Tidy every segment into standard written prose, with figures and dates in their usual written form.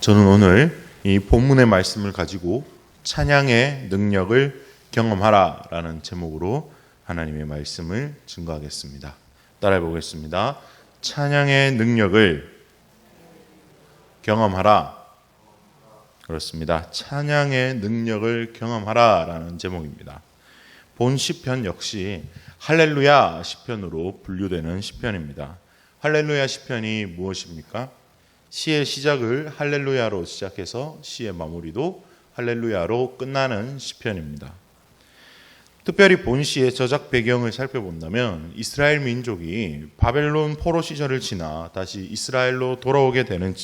저는 오늘 이 본문의 말씀을 가지고 찬양의 능력을 경험하라 라는 제목으로 하나님의 말씀을 증거하겠습니다. 따라해 보겠습니다. 찬양의 능력을 경험하라. 그렇습니다. 찬양의 능력을 경험하라 라는 제목입니다. 본 시편 역시 할렐루야 시편으로 분류되는 시편입니다. 할렐루야 시편이 무엇입니까? 시의 시작을 할렐루야로 시작해서 시의 마무리도 할렐루야로 끝나는 시편입니다. 특별히 본 시의 저작 배경을 살펴본다면 이스라엘 민족이 바벨론 포로 시절을 지나 다시 이스라엘로 돌아오게 되는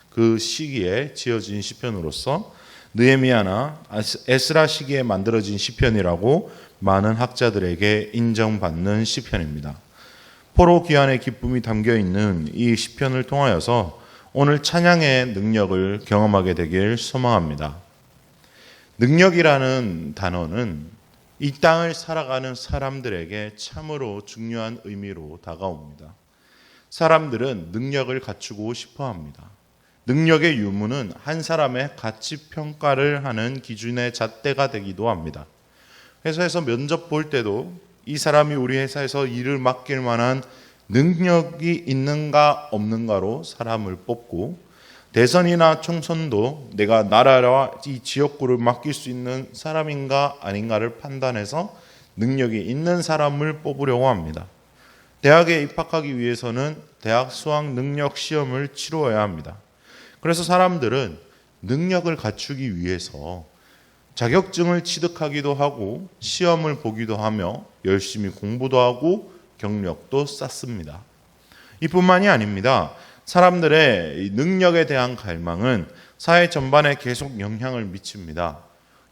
그 시기에 지어진 시편으로서 느헤미야나 에스라 시기에 만들어진 시편이라고 많은 학자들에게 인정받는 시편입니다. 포로 귀환의 기쁨이 담겨있는 이 시편을 통하여서 오늘 찬양의 능력을 경험하게 되길 소망합니다. 능력이라는 단어는 이 땅을 살아가는 사람들에게 참으로 중요한 의미로 다가옵니다. 사람들은 능력을 갖추고 싶어 합니다. 능력의 유무는 한 사람의 가치 평가를 하는 기준의 잣대가 되기도 합니다. 회사에서 면접 볼 때도 이 사람이 우리 회사에서 일을 맡길 만한 능력이 있는가 없는가로 사람을 뽑고, 대선이나 총선도 내가 나라와 이 지역구를 맡길 수 있는 사람인가 아닌가를 판단해서 능력이 있는 사람을 뽑으려고 합니다. 대학에 입학하기 위해서는 대학 수학 능력 시험을 치루어야 합니다. 그래서 사람들은 능력을 갖추기 위해서 자격증을 취득하기도 하고 시험을 보기도 하며 열심히 공부도 하고 경력도 쌓습니다. 이뿐만이 아닙니다. 사람들의 능력에 대한 갈망은 사회 전반에 계속 영향을 미칩니다.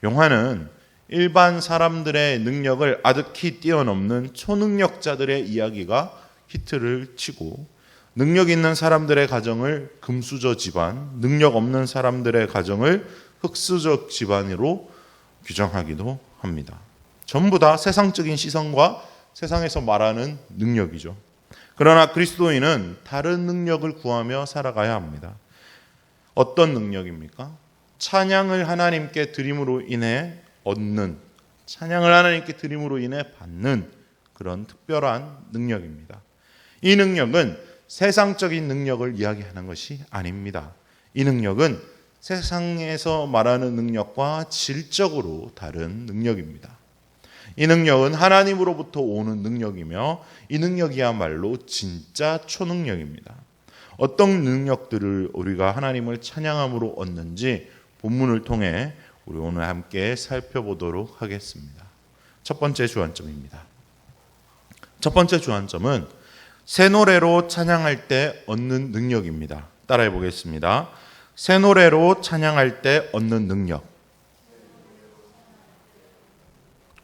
영화는 일반 사람들의 능력을 아득히 뛰어넘는 초능력자들의 이야기가 히트를 치고, 능력 있는 사람들의 가정을 금수저 집안, 능력 없는 사람들의 가정을 흙수저 집안으로 규정하기도 합니다. 전부 다 세상적인 시선과 세상에서 말하는 능력이죠. 그러나 그리스도인은 다른 능력을 구하며 살아가야 합니다. 어떤 능력입니까? 찬양을 하나님께 드림으로 인해 얻는, 찬양을 하나님께 드림으로 인해 받는 그런 특별한 능력입니다. 이 능력은 세상적인 능력을 이야기하는 것이 아닙니다. 이 능력은 세상에서 말하는 능력과 질적으로 다른 능력입니다. 이 능력은 하나님으로부터 오는 능력이며 이 능력이야말로 진짜 초능력입니다. 어떤 능력들을 우리가 하나님을 찬양함으로 얻는지 본문을 통해 우리 오늘 함께 살펴보도록 하겠습니다. 첫 번째 주안점입니다. 첫 번째 주안점은 새 노래로 찬양할 때 얻는 능력입니다. 따라해 보겠습니다. 새 노래로 찬양할 때 얻는 능력.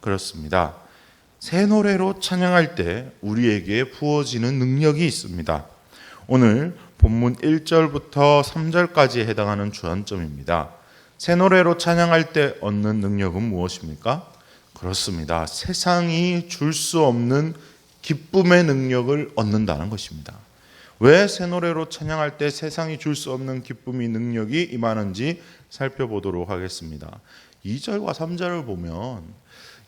그렇습니다. 새 노래로 찬양할 때 우리에게 부어지는 능력이 있습니다. 오늘 본문 1절부터 3절까지에 해당하는 주안점입니다. 새 노래로 찬양할 때 얻는 능력은 무엇입니까? 그렇습니다. 세상이 줄 수 없는 기쁨의 능력을 얻는다는 것입니다. 왜 새 노래로 찬양할 때 세상이 줄 수 없는 기쁨이 능력이 임하는지 살펴보도록 하겠습니다. 2절과 3절을 보면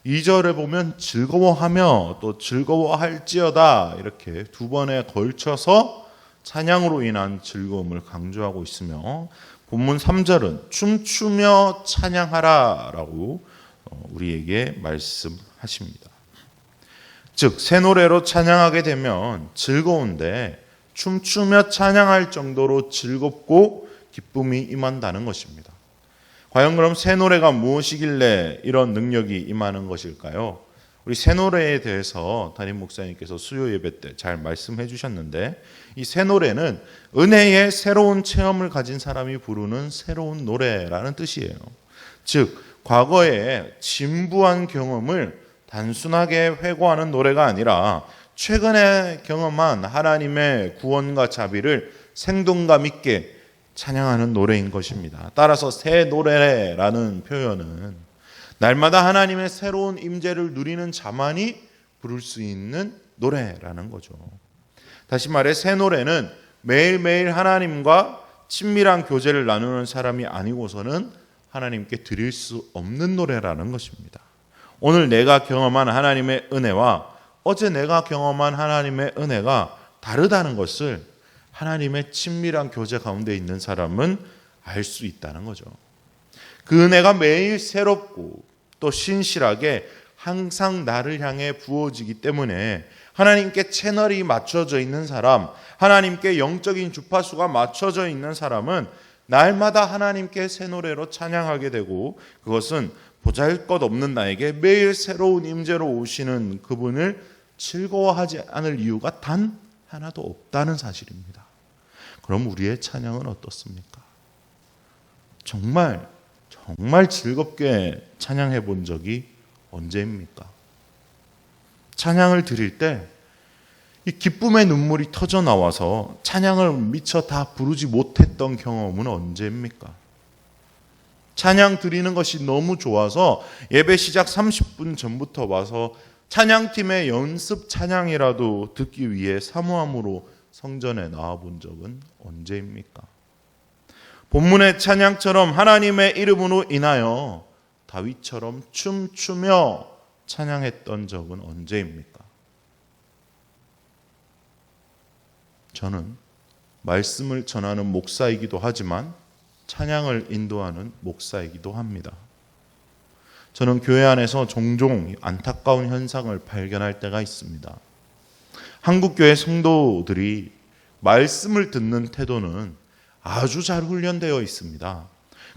2절에 보면 즐거워하며 또 즐거워할지어다 이렇게 두 번에 걸쳐서 찬양으로 인한 즐거움을 강조하고 있으며, 본문 3절은 춤추며 찬양하라 라고 우리에게 말씀하십니다. 즉 새 노래로 찬양하게 되면 즐거운데 춤추며 찬양할 정도로 즐겁고 기쁨이 임한다는 것입니다. 과연 그럼 새 노래가 무엇이길래 이런 능력이 임하는 것일까요? 우리 새 노래에 대해서 담임 목사님께서 수요 예배 때 잘 말씀해 주셨는데, 이 새 노래는 은혜의 새로운 체험을 가진 사람이 부르는 새로운 노래라는 뜻이에요. 즉 과거에 진부한 경험을 단순하게 회고하는 노래가 아니라 최근에 경험한 하나님의 구원과 자비를 생동감 있게 찬양하는 노래인 것입니다. 따라서 새 노래라는 표현은 날마다 하나님의 새로운 임재를 누리는 자만이 부를 수 있는 노래라는 거죠. 다시 말해 새 노래는 매일매일 하나님과 친밀한 교제를 나누는 사람이 아니고서는 하나님께 드릴 수 없는 노래라는 것입니다. 오늘 내가 경험한 하나님의 은혜와 어제 내가 경험한 하나님의 은혜가 다르다는 것을 하나님의 친밀한 교제 가운데 있는 사람은 알 수 있다는 거죠. 그 은혜가 매일 새롭고 또 신실하게 항상 나를 향해 부어지기 때문에 하나님께 채널이 맞춰져 있는 사람, 하나님께 영적인 주파수가 맞춰져 있는 사람은 날마다 하나님께 새 노래로 찬양하게 되고, 그것은 보잘것없는 나에게 매일 새로운 임재로 오시는 그분을 즐거워하지 않을 이유가 단 하나도 없다는 사실입니다. 그럼 우리의 찬양은 어떻습니까? 정말 즐겁게 찬양해 본 적이 언제입니까? 찬양을 드릴 때 이 기쁨의 눈물이 터져 나와서 찬양을 미처 다 부르지 못했던 경험은 언제입니까? 찬양 드리는 것이 너무 좋아서 예배 시작 30분 전부터 와서 찬양팀의 연습 찬양이라도 듣기 위해 사모함으로 성전에 나와 본 적은 언제입니까? 본문의 찬양처럼 하나님의 이름으로 인하여 다윗처럼 춤추며 찬양했던 적은 언제입니까? 저는 말씀을 전하는 목사이기도 하지만 찬양을 인도하는 목사이기도 합니다. 저는 교회 안에서 종종 안타까운 현상을 발견할 때가 있습니다. 한국교회 성도들이 말씀을 듣는 태도는 아주 잘 훈련되어 있습니다.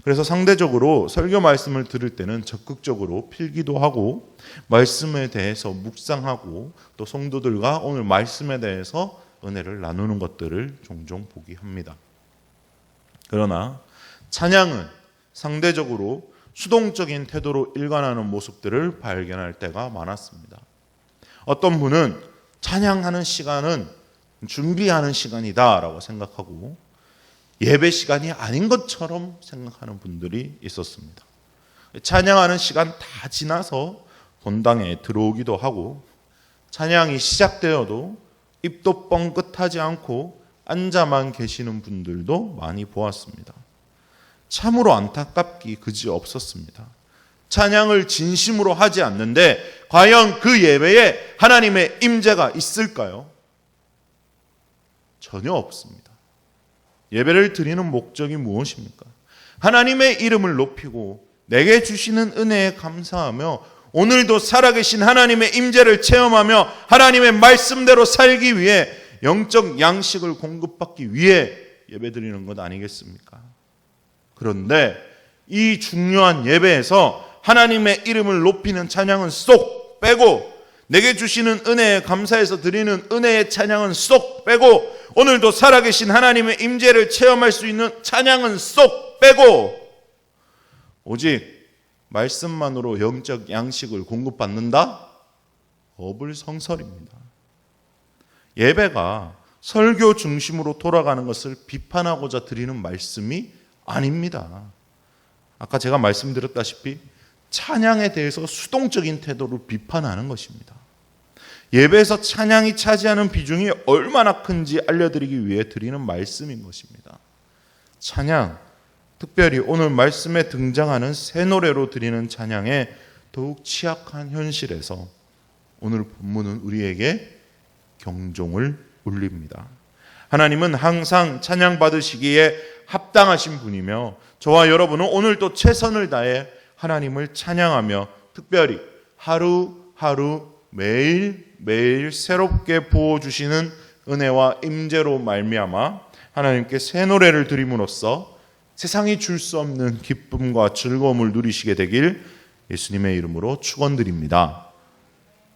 그래서 상대적으로 설교 말씀을 들을 때는 적극적으로 필기도 하고 말씀에 대해서 묵상하고 또 성도들과 오늘 말씀에 대해서 은혜를 나누는 것들을 종종 보기 합니다. 그러나 찬양은 상대적으로 수동적인 태도로 일관하는 모습들을 발견할 때가 많았습니다. 어떤 분은 찬양하는 시간은 준비하는 시간이다라고 생각하고 예배 시간이 아닌 것처럼 생각하는 분들이 있었습니다. 찬양하는 시간 다 지나서 본당에 들어오기도 하고 찬양이 시작되어도 입도 뻥끗하지 않고 앉아만 계시는 분들도 많이 보았습니다. 참으로 안타깝기 그지없었습니다. 찬양을 진심으로 하지 않는데 과연 그 예배에 하나님의 임재가 있을까요? 전혀 없습니다. 예배를 드리는 목적이 무엇입니까? 하나님의 이름을 높이고 내게 주시는 은혜에 감사하며 오늘도 살아계신 하나님의 임재를 체험하며 하나님의 말씀대로 살기 위해 영적 양식을 공급받기 위해 예배드리는 것 아니겠습니까? 그런데 이 중요한 예배에서 하나님의 이름을 높이는 찬양은 쏙 빼고 내게 주시는 은혜에 감사해서 드리는 은혜의 찬양은 쏙 빼고 오늘도 살아계신 하나님의 임재를 체험할 수 있는 찬양은 쏙 빼고 오직 말씀만으로 영적 양식을 공급받는다? 어불성설입니다. 예배가 설교 중심으로 돌아가는 것을 비판하고자 드리는 말씀이 아닙니다. 아까 제가 말씀드렸다시피 찬양에 대해서 수동적인 태도로 비판하는 것입니다. 예배에서 찬양이 차지하는 비중이 얼마나 큰지 알려드리기 위해 드리는 말씀인 것입니다. 찬양, 특별히 오늘 말씀에 등장하는 새 노래로 드리는 찬양에 더욱 취약한 현실에서 오늘 본문은 우리에게 경종을 울립니다. 하나님은 항상 찬양 받으시기에 합당하신 분이며 저와 여러분은 오늘도 최선을 다해 하나님을 찬양하며 특별히 하루하루 매일 새롭게 부어주시는 은혜와 임재로 말미암아 하나님께 새 노래를 드림으로써 세상이 줄 수 없는 기쁨과 즐거움을 누리시게 되길 예수님의 이름으로 축원드립니다.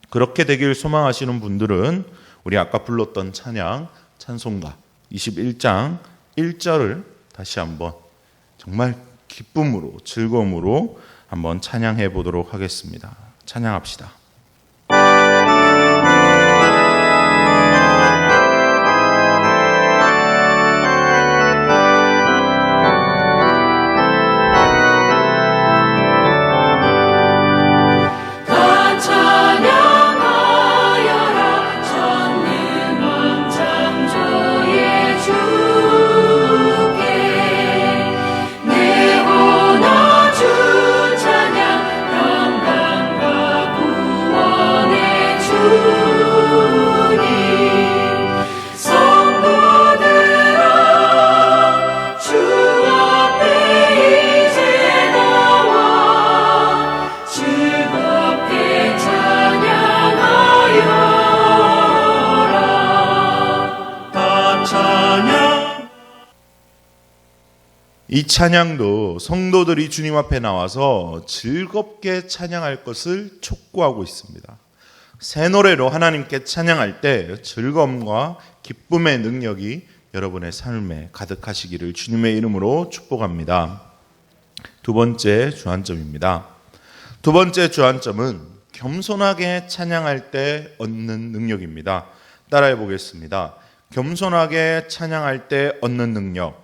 그렇게 되길 소망하시는 분들은 우리 아까 불렀던 찬양 찬송가 21장 1절을 다시 한번 정말 기쁨으로 즐거움으로 한번 찬양해 보도록 하겠습니다. 찬양합시다. 주께 이 찬양도 성도들이 주님 앞에 나와서 즐겁게 찬양할 것을 촉구하고 있습니다. 새 노래로 하나님께 찬양할 때 즐거움과 기쁨의 능력이 여러분의 삶에 가득하시기를 주님의 이름으로 축복합니다. 두 번째 주안점입니다. 두 번째 주안점은 겸손하게 찬양할 때 얻는 능력입니다. 따라해 보겠습니다. 겸손하게 찬양할 때 얻는 능력.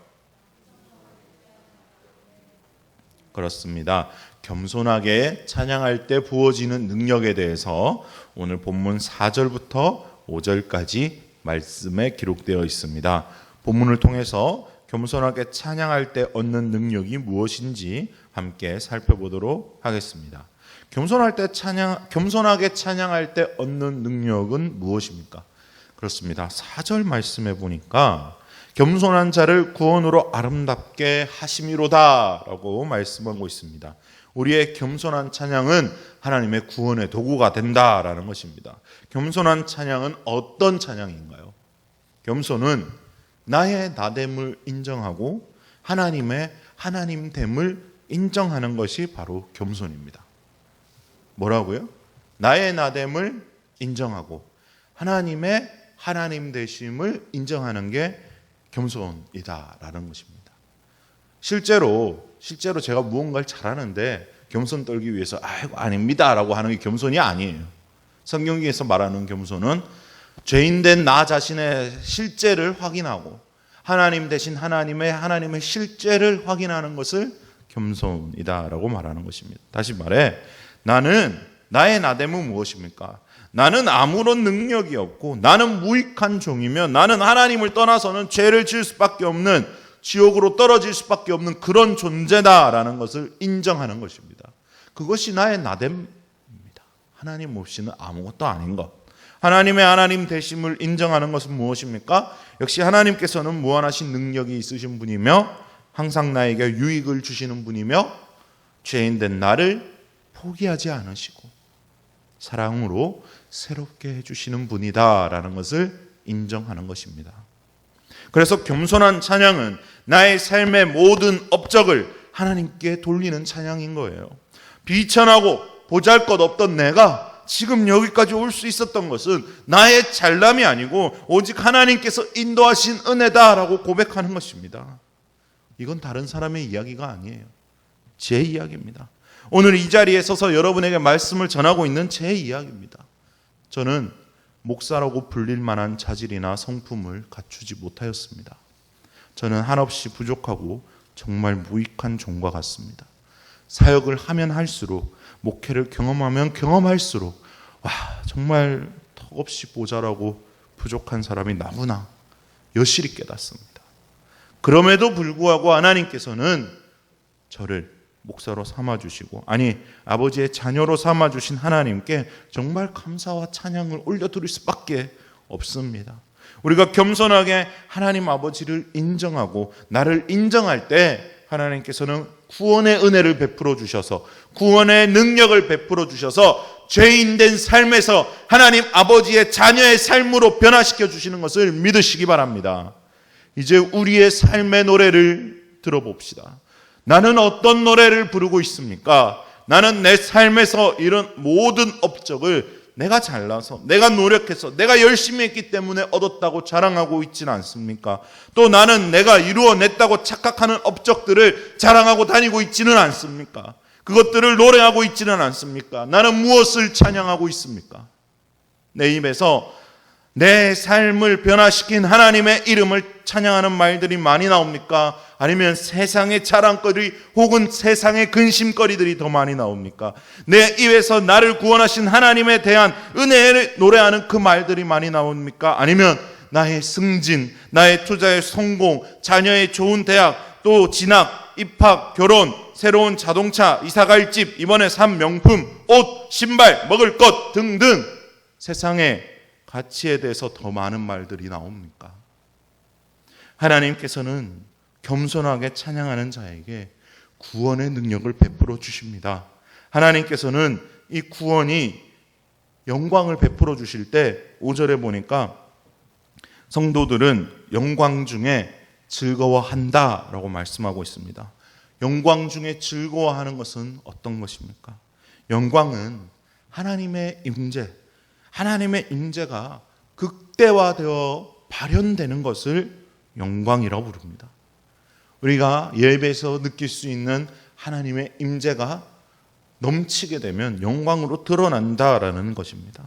그렇습니다. 겸손하게 찬양할 때 부어지는 능력에 대해서 오늘 본문 4절부터 5절까지 말씀에 기록되어 있습니다. 본문을 통해서 겸손하게 찬양할 때 얻는 능력이 무엇인지 함께 살펴보도록 하겠습니다. 겸손하게 찬양할 때 얻는 능력은 무엇입니까? 그렇습니다. 4절 말씀에 보니까 겸손한 자를 구원으로 아름답게 하심이로다 라고 말씀하고 있습니다. 우리의 겸손한 찬양은 하나님의 구원의 도구가 된다라는 것입니다. 겸손한 찬양은 어떤 찬양인가요? 겸손은 나의 나됨을 인정하고 하나님의 하나님됨을 인정하는 것이 바로 겸손입니다. 뭐라고요? 나의 나됨을 인정하고 하나님의 하나님 되심을 인정하는 게 겸손이다라는 것입니다. 실제로 제가 무언가를 잘하는데 겸손 떨기 위해서 아닙니다라고 하는 게 겸손이 아니에요. 성경에서 말하는 겸손은 죄인된 나 자신의 실제를 확인하고 하나님 대신 하나님의 실제를 확인하는 것을 겸손이다라고 말하는 것입니다. 다시 말해 나의 나됨은 무엇입니까? 나는 아무런 능력이 없고 나는 무익한 종이며 나는 하나님을 떠나서는 죄를 지을 수밖에 없는 지옥으로 떨어질 수밖에 없는 그런 존재다라는 것을 인정하는 것입니다. 그것이 나의 나됨입니다. 하나님 없이는 아무것도 아닌 것. 하나님의 하나님 되심을 인정하는 것은 무엇입니까? 역시 하나님께서는 무한하신 능력이 있으신 분이며 항상 나에게 유익을 주시는 분이며 죄인된 나를 포기하지 않으시고 사랑으로 새롭게 해주시는 분이다라는 것을 인정하는 것입니다. 그래서 겸손한 찬양은 나의 삶의 모든 업적을 하나님께 돌리는 찬양인 거예요. 비천하고 보잘것없던 내가 지금 여기까지 올 수 있었던 것은 나의 잘남이 아니고 오직 하나님께서 인도하신 은혜다라고 고백하는 것입니다. 이건 다른 사람의 이야기가 아니에요. 제 이야기입니다. 오늘 이 자리에 서서 여러분에게 말씀을 전하고 있는 제 이야기입니다. 저는 목사라고 불릴 만한 자질이나 성품을 갖추지 못하였습니다. 저는 한없이 부족하고 정말 무익한 종과 같습니다. 사역을 하면 할수록 목회를 경험하면 경험할수록 정말 턱없이 모자라고 부족한 사람이 나구나 여실히 깨닫습니다. 그럼에도 불구하고 하나님께서는 저를 목사로 삼아주시고 아버지의 자녀로 삼아주신 하나님께 정말 감사와 찬양을 올려드릴 수밖에 없습니다. 우리가 겸손하게 하나님 아버지를 인정하고 나를 인정할 때 하나님께서는 구원의 은혜를 베풀어 주셔서 구원의 능력을 베풀어 주셔서 죄인된 삶에서 하나님 아버지의 자녀의 삶으로 변화시켜 주시는 것을 믿으시기 바랍니다. 이제 우리의 삶의 노래를 들어봅시다. 나는 어떤 노래를 부르고 있습니까? 나는 내 삶에서 이런 모든 업적을 내가 잘나서 내가 노력해서 내가 열심히 했기 때문에 얻었다고 자랑하고 있지는 않습니까? 또 나는 내가 이루어냈다고 착각하는 업적들을 자랑하고 다니고 있지는 않습니까? 그것들을 노래하고 있지는 않습니까? 나는 무엇을 찬양하고 있습니까? 내 입에서 내 삶을 변화시킨 하나님의 이름을 찬양하는 말들이 많이 나옵니까? 아니면 세상의 자랑거리 혹은 세상의 근심거리들이 더 많이 나옵니까? 내 입에서 나를 구원하신 하나님에 대한 은혜를 노래하는 그 말들이 많이 나옵니까? 아니면 나의 승진, 나의 투자의 성공, 자녀의 좋은 대학, 또 진학, 입학, 결혼, 새로운 자동차, 이사갈 집, 이번에 산 명품, 옷, 신발, 먹을 것 등등 세상의 가치에 대해서 더 많은 말들이 나옵니까? 하나님께서는 겸손하게 찬양하는 자에게 구원의 능력을 베풀어 주십니다. 하나님께서는 이 구원이 영광을 베풀어 주실 때 5절에 보니까 성도들은 영광 중에 즐거워한다라고 말씀하고 있습니다. 영광 중에 즐거워하는 것은 어떤 것입니까? 영광은 하나님의 임재, 하나님의 임재가 극대화되어 발현되는 것을 영광이라고 부릅니다. 우리가 예배에서 느낄 수 있는 하나님의 임재가 넘치게 되면 영광으로 드러난다라는 것입니다.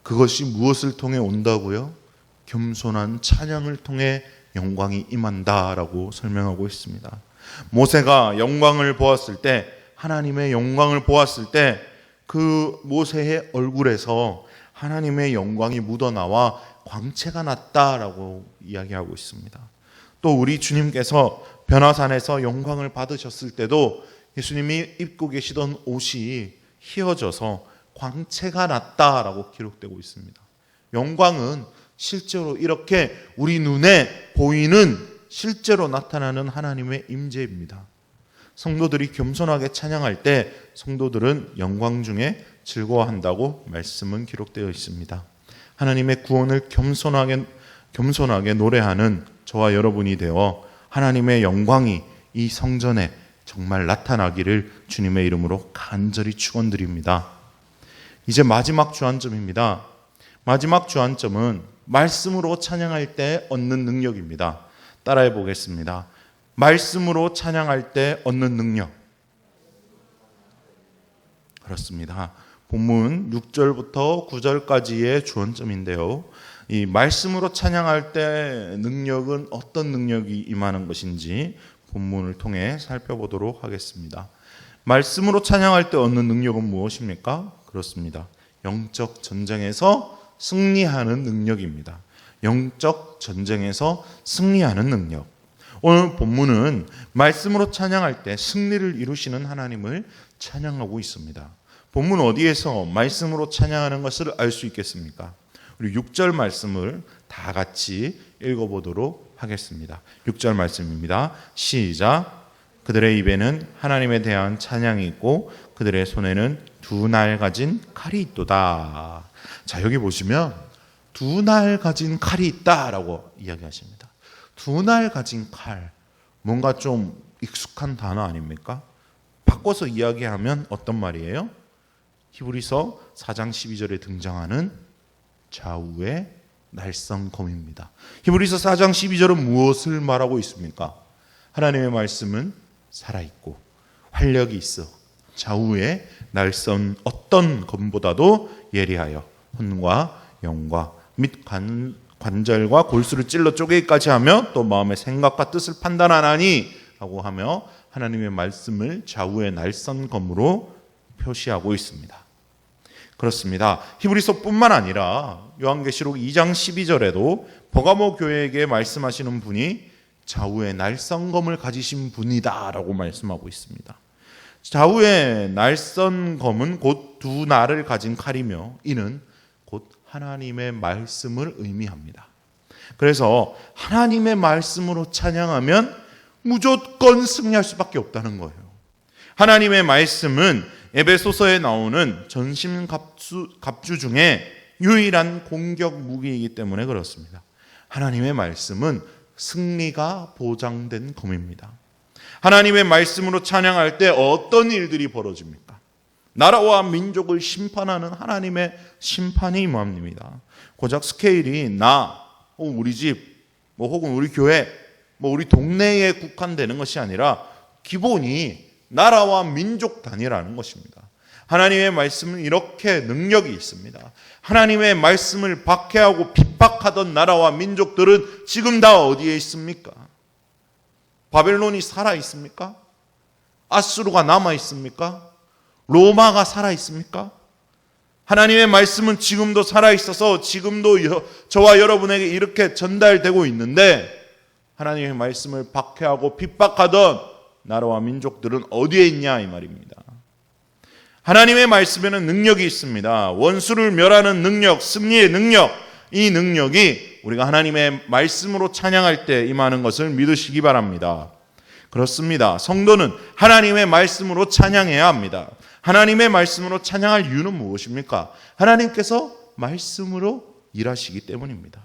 그것이 무엇을 통해 온다고요? 겸손한 찬양을 통해 영광이 임한다라고 설명하고 있습니다. 모세가 영광을 보았을 때, 하나님의 영광을 보았을 때 그 모세의 얼굴에서 하나님의 영광이 묻어나와 광채가 났다라고 이야기하고 있습니다. 또 우리 주님께서 변화산에서 영광을 받으셨을 때도 예수님이 입고 계시던 옷이 휘어져서 광채가 났다라고 기록되고 있습니다. 영광은 실제로 이렇게 우리 눈에 보이는 실제로 나타나는 하나님의 임재입니다. 성도들이 겸손하게 찬양할 때 성도들은 영광 중에 즐거워한다고 말씀은 기록되어 있습니다. 하나님의 구원을 겸손하게 노래하는 저와 여러분이 되어 하나님의 영광이 이 성전에 정말 나타나기를 주님의 이름으로 간절히 축원드립니다. 이제 마지막 주안점입니다. 마지막 주안점은 말씀으로 찬양할 때 얻는 능력입니다. 따라해 보겠습니다. 말씀으로 찬양할 때 얻는 능력. 그렇습니다. 본문 6절부터 9절까지의 주안점인데요. 이 말씀으로 찬양할 때 능력은 어떤 능력이 임하는 것인지 본문을 통해 살펴보도록 하겠습니다. 말씀으로 찬양할 때 얻는 능력은 무엇입니까? 그렇습니다. 영적 전쟁에서 승리하는 능력입니다. 영적 전쟁에서 승리하는 능력. 오늘 본문은 말씀으로 찬양할 때 승리를 이루시는 하나님을 찬양하고 있습니다. 본문 어디에서 말씀으로 찬양하는 것을 알 수 있겠습니까? 우리 6절 말씀을 다 같이 읽어보도록 하겠습니다. 6절 말씀입니다. 시작. 그들의 입에는 하나님에 대한 찬양이 있고 그들의 손에는 두 날 가진 칼이 있도다. 자, 여기 보시면 두 날 가진 칼이 있다라고 이야기하십니다. 두 날 가진 칼, 뭔가 좀 익숙한 단어 아닙니까? 바꿔서 이야기하면 어떤 말이에요? 히브리서 4장 12절에 등장하는 좌우의 날성검입니다. 히브리서 4장 12절은 무엇을 말하고 있습니까? 하나님의 말씀은 살아있고 활력이 있어 좌우의 날선 어떤 검보다도 예리하여 혼과 영과 및 관절과 골수를 찔러 쪼개기까지 하며 또 마음의 생각과 뜻을 판단하나니 라고 하며 하나님의 말씀을 좌우의 날선검으로 표시하고 있습니다. 그렇습니다. 히브리서뿐만 아니라 요한계시록 2장 12절에도 버가모 교회에게 말씀하시는 분이 좌우의 날선검을 가지신 분이다 라고 말씀하고 있습니다. 좌우의 날선검은 곧 두 날을 가진 칼이며 이는 곧 하나님의 말씀을 의미합니다. 그래서 하나님의 말씀으로 찬양하면 무조건 승리할 수밖에 없다는 거예요. 하나님의 말씀은 에베소서에 나오는 전신 갑주 중에 유일한 공격 무기이기 때문에 그렇습니다. 하나님의 말씀은 승리가 보장된 검입니다. 하나님의 말씀으로 찬양할 때 어떤 일들이 벌어집니까? 나라와 민족을 심판하는 하나님의 심판이 임합니다. 고작 스케일이 나, 우리 집, 혹은 우리 교회, 우리 동네에 국한되는 것이 아니라 기본이 나라와 민족 단위라는 것입니다. 하나님의 말씀은 이렇게 능력이 있습니다. 하나님의 말씀을 박해하고 핍박하던 나라와 민족들은 지금 다 어디에 있습니까? 바벨론이 살아 있습니까? 아수르가 남아 있습니까? 로마가 살아 있습니까? 하나님의 말씀은 지금도 살아 있어서 지금도 저와 여러분에게 이렇게 전달되고 있는데 하나님의 말씀을 박해하고 핍박하던 나라와 민족들은 어디에 있냐 이 말입니다. 하나님의 말씀에는 능력이 있습니다. 원수를 멸하는 능력, 승리의 능력, 이 능력이 우리가 하나님의 말씀으로 찬양할 때 임하는 것을 믿으시기 바랍니다. 그렇습니다. 성도는 하나님의 말씀으로 찬양해야 합니다. 하나님의 말씀으로 찬양할 이유는 무엇입니까? 하나님께서 말씀으로 일하시기 때문입니다.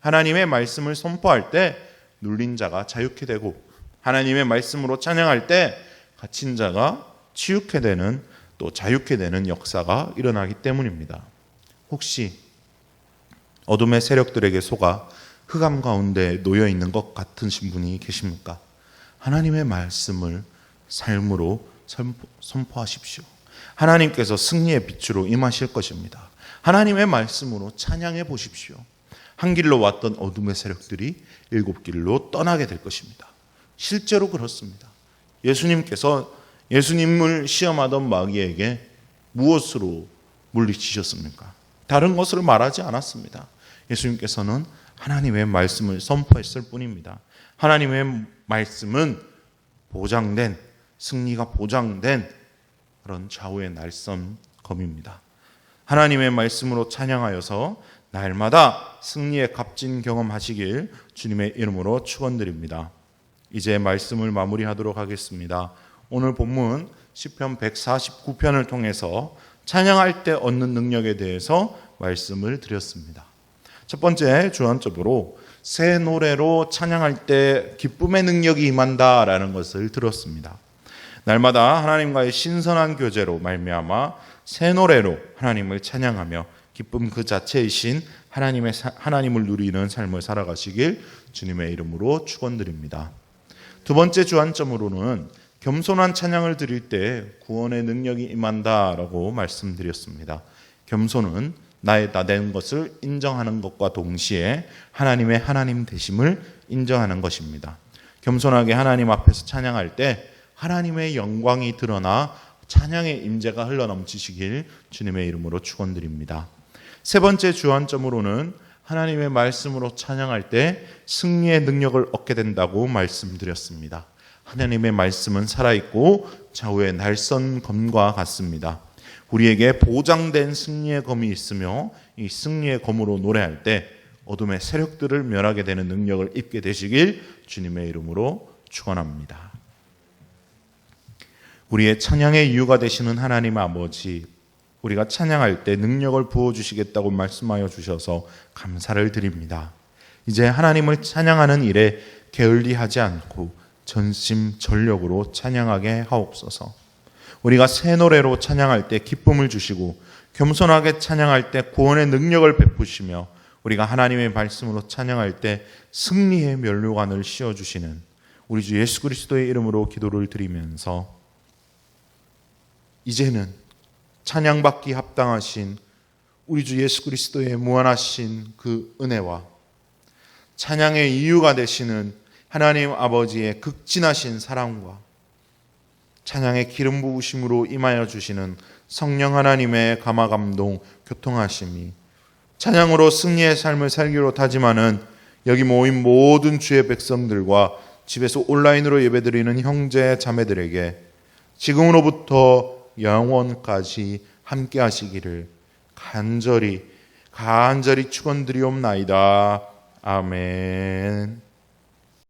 하나님의 말씀을 선포할 때 눌린 자가 자유케 되고 하나님의 말씀으로 찬양할 때 갇힌 자가 치유케 되는 또 자유케 되는 역사가 일어나기 때문입니다. 혹시 어둠의 세력들에게 속아 흑암 가운데 놓여 있는 것 같으신 분이 계십니까? 하나님의 말씀을 삶으로 선포하십시오. 하나님께서 승리의 빛으로 임하실 것입니다. 하나님의 말씀으로 찬양해 보십시오. 한 길로 왔던 어둠의 세력들이 7길로 떠나게 될 것입니다. 실제로 그렇습니다. 예수님께서 예수님을 시험하던 마귀에게 무엇으로 물리치셨습니까? 다른 것을 말하지 않았습니다. 예수님께서는 하나님의 말씀을 선포했을 뿐입니다. 하나님의 말씀은 보장된, 승리가 보장된 그런 좌우의 날선 검입니다. 하나님의 말씀으로 찬양하여서 날마다 승리의 값진 경험하시길 주님의 이름으로 축원드립니다. 이제 말씀을 마무리하도록 하겠습니다. 오늘 본문 시편 149편을 통해서 찬양할 때 얻는 능력에 대해서 말씀을 드렸습니다. 첫 번째 주안점으로 새 노래로 찬양할 때 기쁨의 능력이 임한다라는 것을 들었습니다. 날마다 하나님과의 신선한 교제로 말미암아 새 노래로 하나님을 찬양하며 기쁨 그 자체이신 하나님을 누리는 삶을 살아가시길 주님의 이름으로 축원드립니다. 두 번째 주안점으로는 겸손한 찬양을 드릴 때 구원의 능력이 임한다라고 말씀드렸습니다. 겸손은 나의 나된 것을 인정하는 것과 동시에 하나님의 하나님 되심을 인정하는 것입니다. 겸손하게 하나님 앞에서 찬양할 때 하나님의 영광이 드러나 찬양의 임재가 흘러넘치시길 주님의 이름으로 축원드립니다. 세 번째 주안점으로는 하나님의 말씀으로 찬양할 때 승리의 능력을 얻게 된다고 말씀드렸습니다. 하나님의 말씀은 살아있고 좌우의 날선 검과 같습니다. 우리에게 보장된 승리의 검이 있으며 이 승리의 검으로 노래할 때 어둠의 세력들을 멸하게 되는 능력을 입게 되시길 주님의 이름으로 축원합니다. 우리의 찬양의 이유가 되시는 하나님 아버지, 우리가 찬양할 때 능력을 부어주시겠다고 말씀하여 주셔서 감사를 드립니다. 이제 하나님을 찬양하는 일에 게을리하지 않고 전심전력으로 찬양하게 하옵소서. 우리가 새 노래로 찬양할 때 기쁨을 주시고 겸손하게 찬양할 때 구원의 능력을 베푸시며 우리가 하나님의 말씀으로 찬양할 때 승리의 면류관을 씌워주시는 우리 주 예수 그리스도의 이름으로 기도를 드리면서 이제는 찬양받기 합당하신 우리 주 예수 그리스도의 무한하신 그 은혜와 찬양의 이유가 되시는 하나님 아버지의 극진하신 사랑과 찬양의 기름 부으심으로 임하여 주시는 성령 하나님의 감화감동 교통하심이 찬양으로 승리의 삶을 살기로 다짐하는 여기 모인 모든 주의 백성들과 집에서 온라인으로 예배드리는 형제 자매들에게 지금으로부터 영원까지 함께 하시기를 간절히 축원드리옵나이다. 아멘.